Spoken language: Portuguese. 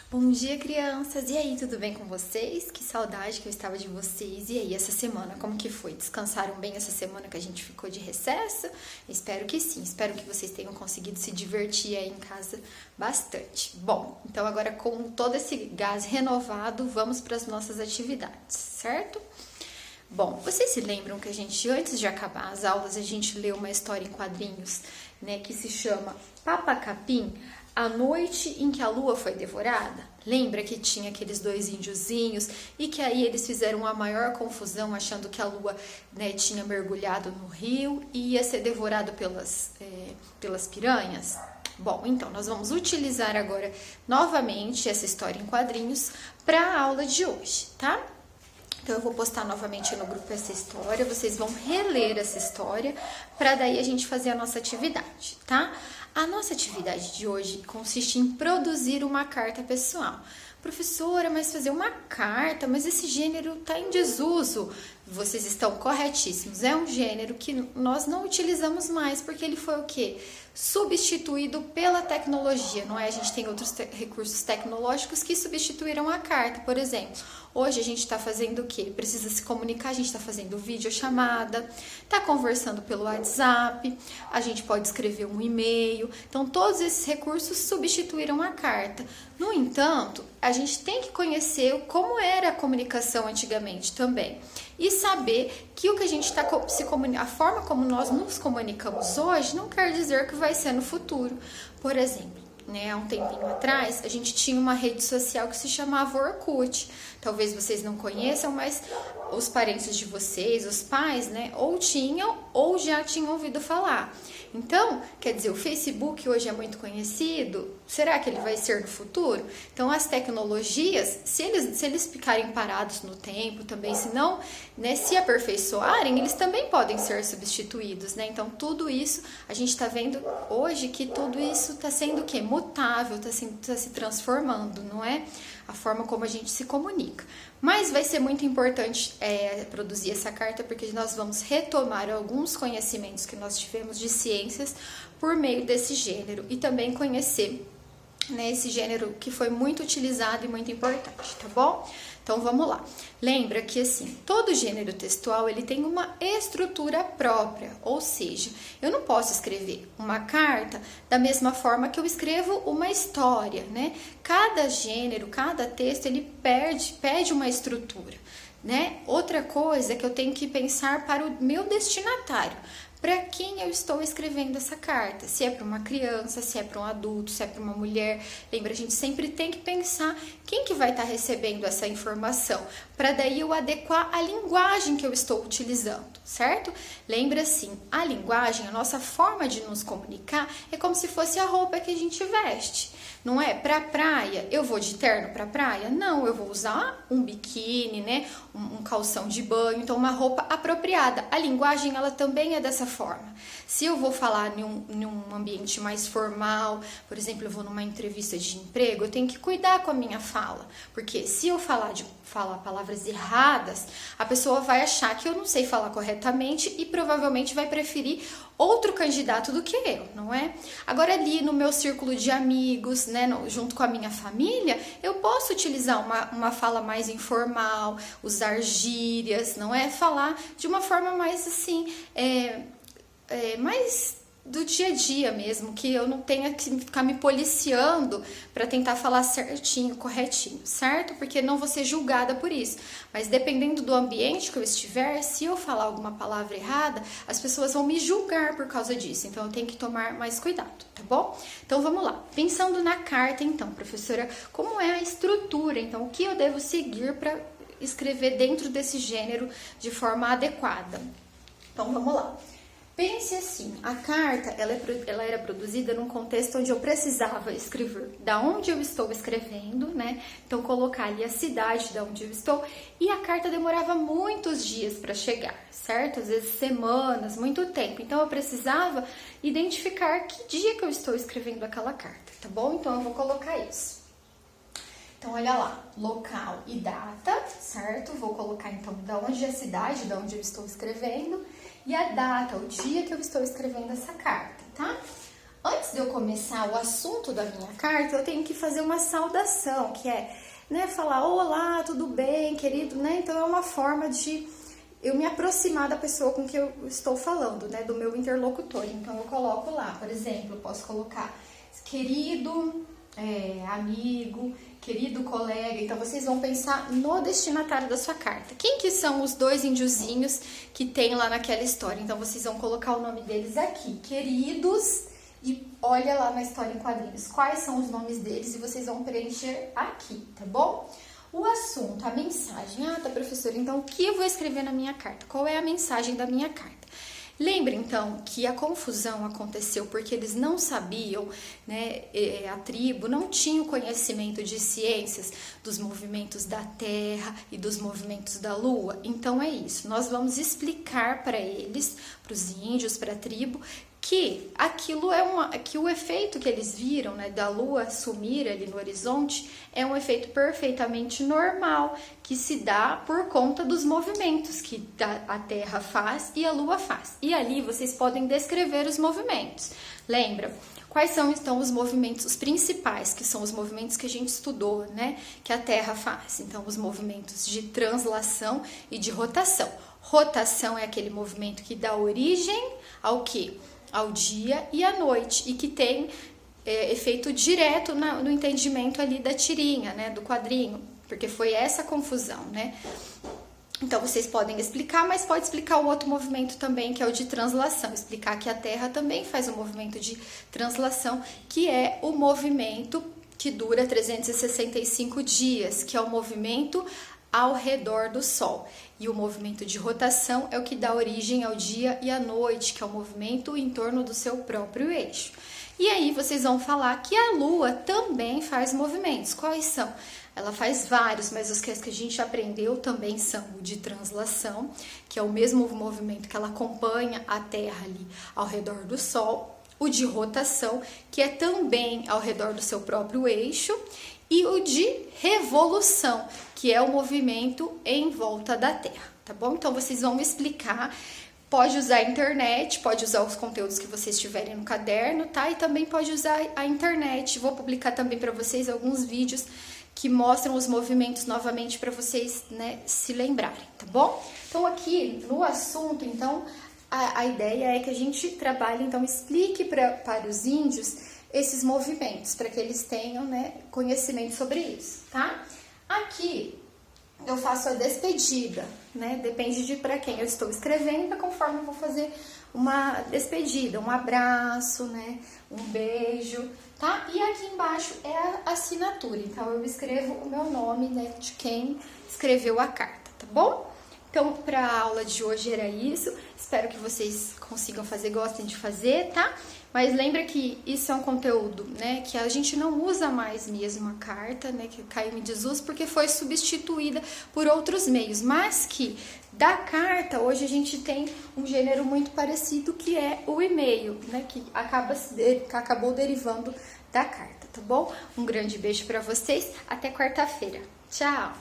Bom dia, crianças! E aí, tudo bem com vocês? Que saudade que eu estava de vocês. E aí, essa semana, como que foi? Descansaram bem essa semana que a gente ficou de recesso? Espero que sim. Espero que vocês tenham conseguido se divertir aí em casa bastante. Bom, então agora com todo esse gás renovado, vamos para as nossas atividades, certo? Bom, vocês se lembram que a gente, antes de acabar as aulas, a gente leu uma história em quadrinhos, né, que se chama Papa Capim, A Noite em que a Lua Foi Devorada? Lembra que tinha aqueles dois índiozinhos e que aí eles fizeram a maior confusão achando que a Lua, né, tinha mergulhado no rio e ia ser devorado pelas piranhas? Bom, então nós vamos utilizar agora novamente essa história em quadrinhos para a aula de hoje, tá? Então eu vou postar novamente no grupo essa história, vocês vão reler essa história para daí a gente fazer a nossa atividade, tá? A nossa atividade de hoje consiste em produzir uma carta pessoal. Professora, mas fazer uma carta, mas esse gênero está em desuso. Vocês estão corretíssimos, é um gênero que nós não utilizamos mais, porque ele foi o quê? Substituído pela tecnologia, não é? A gente tem outros recursos tecnológicos que substituíram a carta, por exemplo. Hoje a gente está fazendo o quê? Precisa se comunicar, a gente está fazendo videochamada, está conversando pelo WhatsApp, a gente pode escrever um e-mail. Então, todos esses recursos substituíram a carta. No entanto, a gente tem que conhecer como era a comunicação antigamente também. E saber que o que a gente está se comunicando, a forma como nós nos comunicamos hoje não quer dizer que vai ser no futuro. Por exemplo, né, há um tempinho atrás, a gente tinha uma rede social que se chamava Orkut. Talvez vocês não conheçam, mas os parentes de vocês, os pais, né, ou tinham ou já tinham ouvido falar. Então, quer dizer, o Facebook hoje é muito conhecido, será que ele vai ser no futuro? Então, as tecnologias, se eles ficarem parados no tempo também, se não, né, se aperfeiçoarem, eles também podem ser substituídos, né? Então, tudo isso, a gente está vendo hoje que tudo isso está sendo o quê? Mutável, está se transformando, não é? A forma como a gente se comunica. Mas vai ser muito importante produzir essa carta, porque nós vamos retomar alguns conhecimentos que nós tivemos de ciências por meio desse gênero e também conhecer, né, esse gênero que foi muito utilizado e muito importante, tá bom? Então vamos lá. Lembra que assim, todo gênero textual ele tem uma estrutura própria, ou seja, eu não posso escrever uma carta da mesma forma que eu escrevo uma história, né? Cada gênero, cada texto, ele pede uma estrutura, né? Outra coisa é que eu tenho que pensar para o meu destinatário. Para quem eu estou escrevendo essa carta? Se é para uma criança, se é para um adulto, se é para uma mulher. Lembra, a gente sempre tem que pensar quem que vai estar recebendo essa informação, para daí eu adequar a linguagem que eu estou utilizando, certo? Lembra assim, a linguagem, a nossa forma de nos comunicar é como se fosse a roupa que a gente veste. Não é? Para praia, eu vou de terno para praia? Não, eu vou usar um biquíni, né? Um calção de banho, então uma roupa apropriada. A linguagem, ela também é dessa forma. Se eu vou falar em um ambiente mais formal, por exemplo, eu vou numa entrevista de emprego, eu tenho que cuidar com a minha fala, porque se eu falar palavras erradas, a pessoa vai achar que eu não sei falar corretamente e provavelmente vai preferir outro candidato do que eu, não é? Agora ali no meu círculo de amigos, né, junto com a minha família, eu posso utilizar uma fala mais informal, usar gírias, não é? Falar de uma forma mais assim, mais do dia a dia mesmo, que eu não tenha que ficar me policiando para tentar falar certinho, corretinho, certo? Porque não vou ser julgada por isso. Mas dependendo do ambiente que eu estiver, se eu falar alguma palavra errada, as pessoas vão me julgar por causa disso. Então eu tenho que tomar mais cuidado, tá bom? Então vamos lá. Pensando na carta, então, professora, como é a estrutura? Então, o que eu devo seguir para escrever dentro desse gênero de forma adequada? Então vamos lá. Pense assim, a carta ela era produzida num contexto onde eu precisava escrever da onde eu estou escrevendo, né? Então colocar ali a cidade da onde eu estou, e a carta demorava muitos dias para chegar, certo? Às vezes semanas, muito tempo. Então eu precisava identificar que dia que eu estou escrevendo aquela carta, tá bom? Então eu vou colocar isso. Então, olha lá, local e data, certo? Vou colocar, então, da onde é a cidade, da onde eu estou escrevendo, e a data, o dia que eu estou escrevendo essa carta, tá? Antes de eu começar o assunto da minha carta, eu tenho que fazer uma saudação, que é, né, falar olá, tudo bem, querido, né? Então é uma forma de eu me aproximar da pessoa com que eu estou falando, né, do meu interlocutor. Então eu coloco lá, por exemplo, eu posso colocar querido amigo, querido colega. Então vocês vão pensar no destinatário da sua carta. Quem que são os dois índiozinhos que tem lá naquela história? Então vocês vão colocar o nome deles aqui, queridos, e olha lá na história em quadrinhos quais são os nomes deles e vocês vão preencher aqui, tá bom? O assunto, a mensagem. Tá, professora, então o que eu vou escrever na minha carta? Qual é a mensagem da minha carta? Lembre, então, que a confusão aconteceu porque eles não sabiam, né, a tribo não tinha o conhecimento de ciências dos movimentos da Terra e dos movimentos da Lua. Então é isso, nós vamos explicar para eles, para os índios, para a tribo, que aquilo que o efeito que eles viram, né, da Lua sumir ali no horizonte é um efeito perfeitamente normal que se dá por conta dos movimentos que a Terra faz e a Lua faz. E ali vocês podem descrever os movimentos. Lembra? Quais são então os movimentos os principais, que são os movimentos que a gente estudou, né, que a Terra faz? Então os movimentos de translação e de rotação. Rotação é aquele movimento que dá origem ao quê? Ao dia e à noite, e que tem efeito direto no entendimento ali da tirinha, né, do quadrinho, porque foi essa confusão, né? Então vocês podem explicar, mas pode explicar o outro movimento também, que é o de translação, explicar que a Terra também faz um movimento de translação, que é o movimento que dura 365 dias, que é o movimento ao redor do Sol. E o movimento de rotação é o que dá origem ao dia e à noite, que é o movimento em torno do seu próprio eixo. E aí vocês vão falar que a Lua também faz movimentos. Quais são? Ela faz vários, mas os que a gente aprendeu também são o de translação, que é o mesmo movimento que ela acompanha a Terra ali ao redor do Sol. O de rotação, que é também ao redor do seu próprio eixo, e o de revolução, que é o movimento em volta da Terra, tá bom? Então vocês vão me explicar, pode usar a internet, pode usar os conteúdos que vocês tiverem no caderno, tá? E também pode usar a internet, vou publicar também para vocês alguns vídeos que mostram os movimentos novamente para vocês, né, se lembrarem, tá bom? Então aqui no assunto, então, a ideia é que a gente trabalhe, então explique para os índios esses movimentos, para que eles tenham, né, conhecimento sobre isso, tá? Aqui eu faço a despedida, né? Depende de para quem eu estou escrevendo, conforme eu vou fazer uma despedida, um abraço, né? Um beijo, tá? E aqui embaixo é a assinatura, então eu escrevo o meu nome, né, de quem escreveu a carta, tá bom? Então, para a aula de hoje era isso. Espero que vocês consigam fazer, gostem de fazer, tá? Mas lembra que isso é um conteúdo, né, que a gente não usa mais mesmo a carta, né, que caiu em desuso porque foi substituída por outros meios, mas que da carta hoje a gente tem um gênero muito parecido, que é o e-mail, né, que acabou derivando da carta, tá bom? Um grande beijo para vocês, até quarta-feira. Tchau!